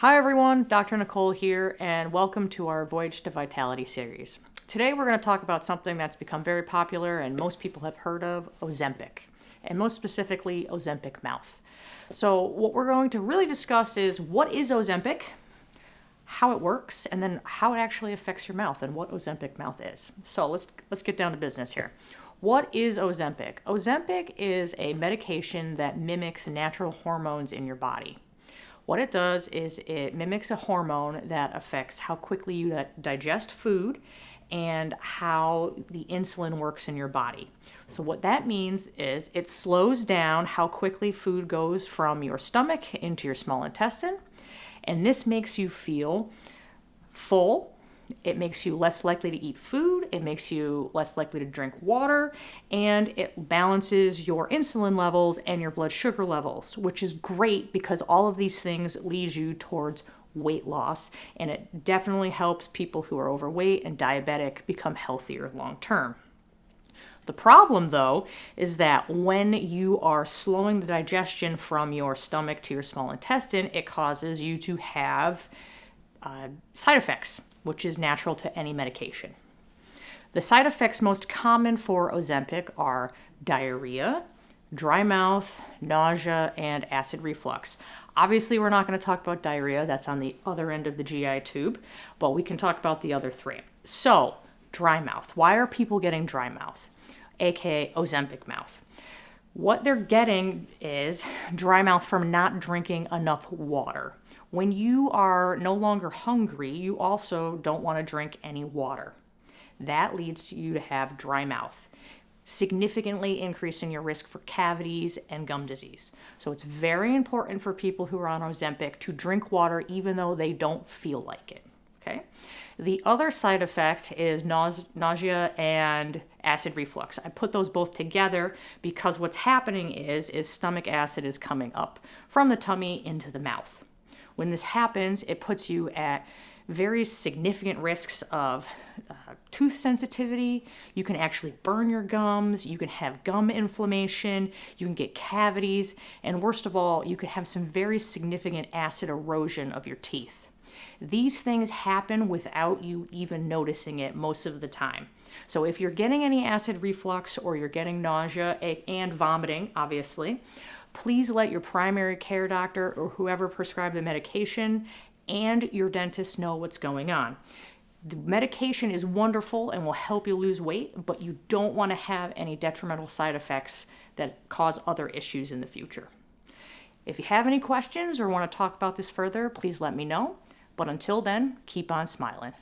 Hi everyone, Dr. Nicole here, and welcome to our Voyage to Vitality series. Today we're going to talk about something that's become very popular and most people have heard of, Ozempic, and most specifically Ozempic Mouth. So what we're going to really discuss is what is Ozempic, how it works, and then how it actually affects your mouth and what Ozempic Mouth is. So let's get down to business here. What is Ozempic? Ozempic is a medication that mimics natural hormones in your body. What it does is it mimics a hormone that affects how quickly you digest food and how the insulin works in your body. So what that means is it slows down how quickly food goes from your stomach into your small intestine, and this makes you feel full. It makes you less likely to eat food, it makes you less likely to drink water, and it balances your insulin levels and your blood sugar levels, which is great because all of these things lead you towards weight loss, and it definitely helps people who are overweight and diabetic become healthier long term. The problem, though, is that when you are slowing the digestion from your stomach to your small intestine, it causes you to have side effects, which is natural to any medication. The side effects most common for Ozempic are diarrhea, dry mouth, nausea, and acid reflux. Obviously, we're not going to talk about diarrhea. That's on the other end of the GI tube, but we can talk about the other three. So, dry mouth. Why are people getting dry mouth, aka Ozempic mouth? What they're getting is dry mouth from not drinking enough water. When you are no longer hungry, you also don't want to drink any water. That leads you to have dry mouth, significantly increasing your risk for cavities and gum disease. So it's very important for people who are on Ozempic to drink water even though they don't feel like it. Okay? The other side effect is nausea and acid reflux. I put those both together because what's happening is stomach acid is coming up from the tummy into the mouth. When this happens, it puts you at very significant risks of tooth sensitivity. You can actually burn your gums, you can have gum inflammation, you can get cavities, and worst of all, you can have some very significant acid erosion of your teeth. These things happen without you even noticing it most of the time. So if you're getting any acid reflux or you're getting nausea and vomiting, obviously, please let your primary care doctor or whoever prescribed the medication and your dentist know what's going on. The medication is wonderful and will help you lose weight, but you don't want to have any detrimental side effects that cause other issues in the future. If you have any questions or want to talk about this further, please let me know. But until then, keep on smiling.